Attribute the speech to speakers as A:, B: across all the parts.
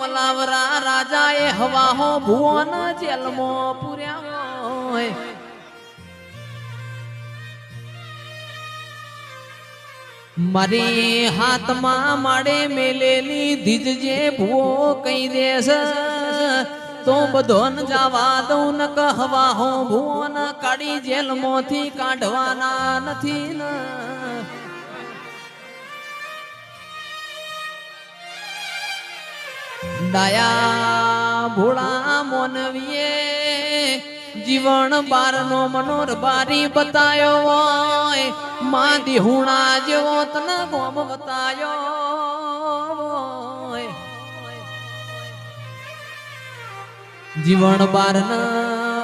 A: મલાવરા રાજાએ હવાહો ભુવન જેલમો પૂર્યા હોય મારી હાથમાં માડે મેલેલી ધીજજે ભૂવો કઈ દેશ તો બધો ન જવા દઉં ન કહવા હો ભૂવો ન કાઢી જેલમાંથી કાઢવાના નથી ન ડાયા ભોળા મોનવીએ જીવન બારનો મનોર બારી બતાયો હોય માં દેહુણા જેવો તને ગોમ બતાયો જીવન બારન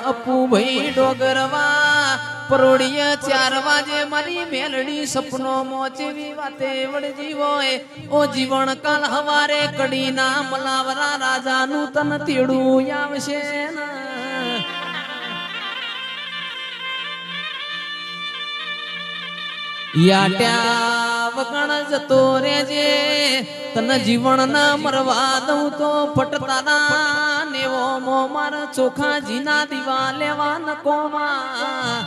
A: અપુ ભાઈ ડોગરવા પરોડીએ 4 વાગે મારી મેલડી સપનો મોચેવી વાતે વળજી હોય ઓ જીવન કાલ હવારે કડીના મલાવરા રાજાનું તન તેડું આવશે ને યાટ્યા વગણ જતો રેજે તન જીવન ના મરવા દઉં તો ફટતાના નેવો મો માર ચોખાજીના દીવા લેવા ન કોમા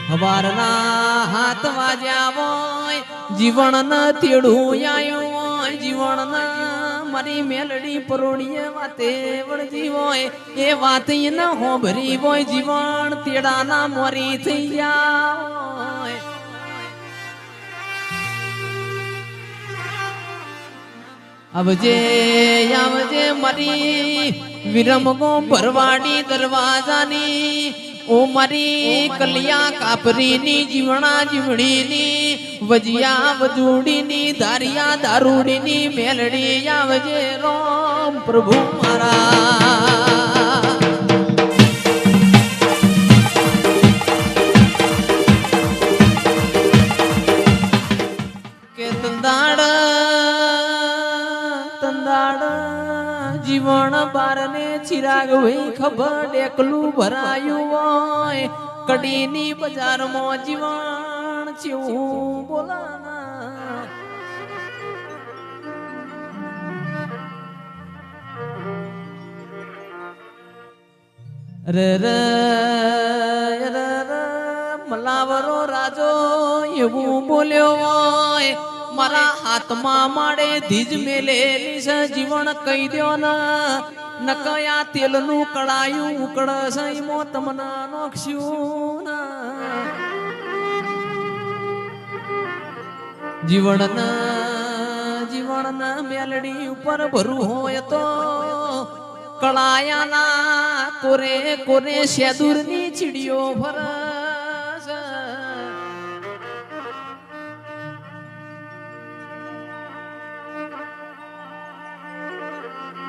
A: હવારના હાથ વાજ્યા હોય જીવન ન તેડું આયું હોય જીવન ના મારી મેલડી પરોડીએ વાતે વળજી હોય એ વાત ન હોભરી હોય જીવન તેડાના મોરી થઈ ગયા હોય આવજે આવજે મારી વિરમગો ભરવાડી દરવાજાની ઓ મારી કલિયા કાપરીની જીવણા જીવડીની વજિયા વજુડીની ધારિયા દારૂડીની મેલડી આવજે રામ પ્રભુ મારા કે તંદાડ જીવન બારને ચિરાગ હોય ખબર એકલું ભરાયું હોય કડીની બજારમાં જીવન ચેવું બોલાના રે રે રે મલાવરો રાજો એવું બોલ્યો હોય મારા હાથમાં માડે ધીજ મેલેલી છે જીવન કહી દો ન કયા તેલનું કડાયું ઉકળશ મો તમને નોખ્યું જીવન મેલડી ઉપર ભરું હોય તો કળાયાના કોરે કોરે શેદુરની ચીડીઓ ભરસ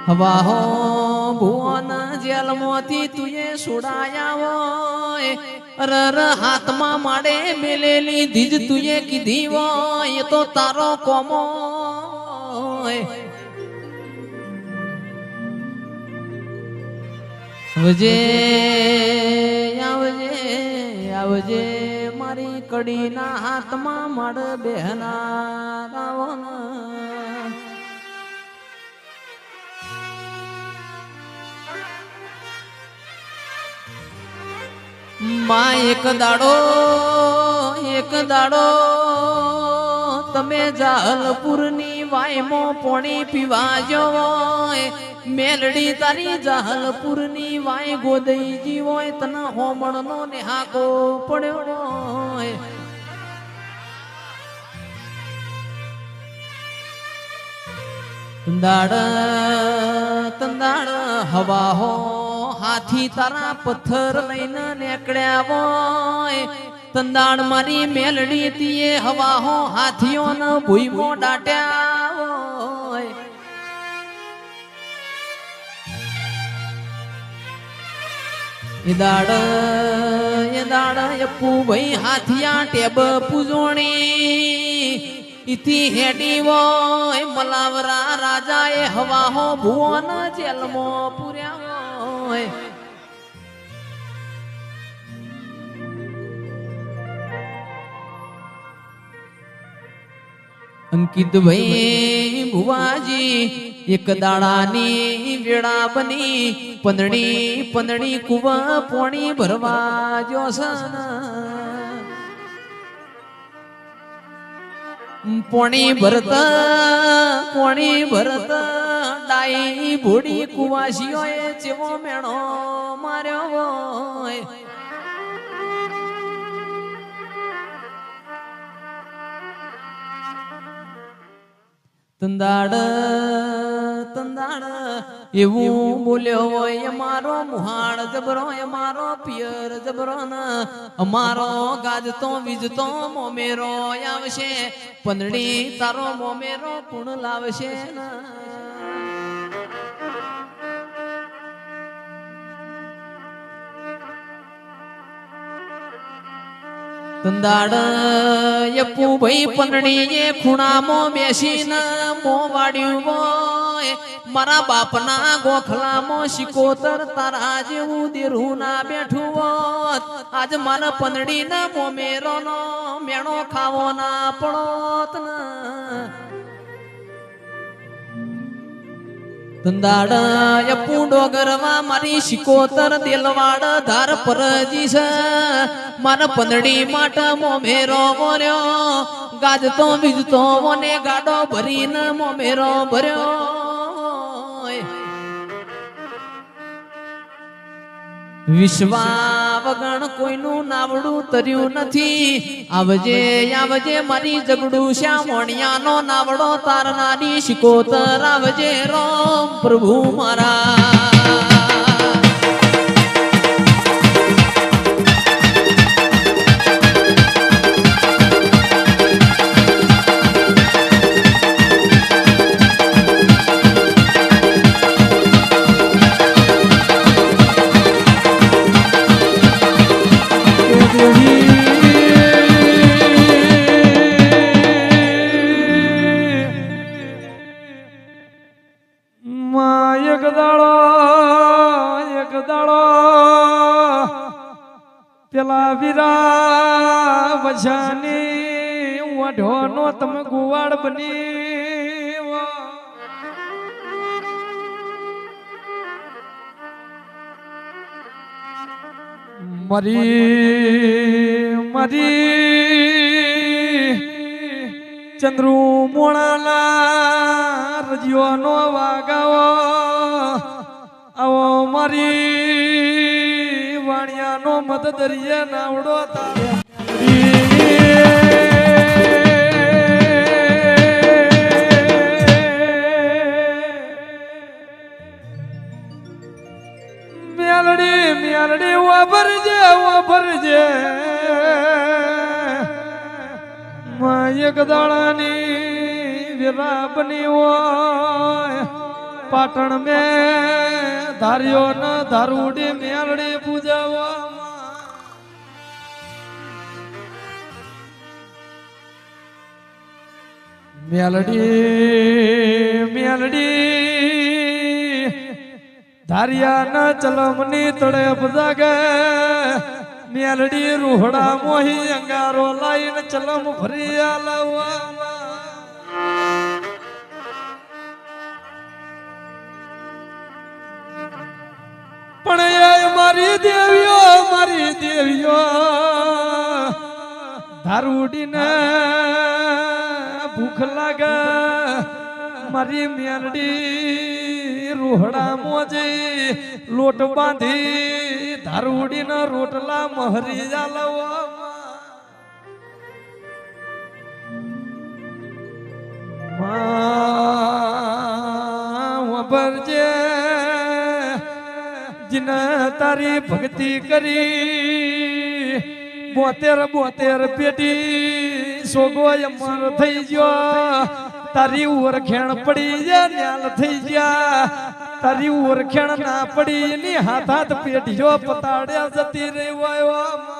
A: હવાહો ભુવન જેલમાંથી તુએ છોડાયા હોય રર હાથમાં માડે મેલેલી ધીજ તુએ કીધી હોય તો તારો કોમો આવજે આવજે આવજે મારી કડીના હાથમાં માડ બેહના ગાવના માં એક દાડો તમે જાહલપુરની વાયમો પોણી પીવા જોય મેલડી તારી જાહલપુરની વાય ગોદઈજી હોય તને હોમણનો નેહાકો પડ્યો હોય તંદાડ હવા હો હાથી તારા પથ્થર લઈને નીકળ્યા હોય તંદાડ મારી મેલડી તીએ હવા હો હાથીઓને ભૂઈમો દાટ્યા હોય એ દાડ અપુ ભાઈ હાથિયા ટેબ પૂજોણી ઇથી હેડી હોય મલાવરા રાજાએ હવા હો ભુવન જેલમો પૂર્યા હોય અંકિત ભાઈ ભુવાજી એક દાડાની વેળા બની પંદડી પંદડી કુવા પોણી ભરવા જોસન પોણી ભરતા ડાઈ ભોડી કુવાસીઓએ જેવો મેણો માર્યો હોય તંદાડ એવું બોલ્યો હોય અમારો મુહાડ જબરો અમારો પિયર જબરો ન અમારો ગાજતો વીજતો મોમેરો આવશે પંદડી તારો મોમેરો પૂર્ણ લાવશે તંદાડ યપુ ભાઈ પંદડી એ ખૂણામાં બેસીને મો વાડ્યું હોય મારા બાપના ગોખલામાં શિકોતર તારા જેવું દેરું ના બેઠું હોત આજ મારા પંદડી ના મોમેરો નો મેણો ખાવો ના પડોત તંદાડ યપુ ડોગરમાં મારી શિકોતર દેલવાડ ધાર પરજી છે મારા પંદડી માટે મોમેરો બોલ્યો ગાજતો બીજતો મને ગાડો ભરીને મોમેરો ભર્યો વિશ્વા વગણ કોઈનું નાવડું તર્યું નથી આવજે આવજે મારી જગડું શ્યામણિયાનો નાવડો તારનારી શિકોતર આવજે રામ પ્રભુ મારા
B: એક દાડો પેલા વીરા વજાની વઢોનો તમે ગુવાડ બની મરી ચંદ્રુ મોણાલા રજિયો નો વાગાવો આવો મારી વાણિયા નો મત દરિયે નાવડો તારો મેલડી મેલડી વાભરજે એક દાડાની વિરાબની હોય પાટણ મેં ધાર્યો ન ધારુડી મેલડી પૂજાવા મેલડી ધારિયા ન ચલમની તડપ જાગે મેલડી રૂહડા મોહી અંગારો લાઈન ચલમ ભરી આલવા પણ એ મારી દેવીઓ ધારુડીને ભૂખ લાગે મારી મેલડી રૂહડા મોજી લોટ બાંધી ધારુડીના રોટલા મહરી જાલવા વબરજે જીને તારી ભક્તિ કરી 72 પેટી સોગોય મર થઈ ગયો તારી ઓરખેણ પડી જા ન્યાલ થઈ ગયા તારી ઓરખેણ ના પડી ની હાથ પેટીઓ પતાડ્યા જતી રહી વાયો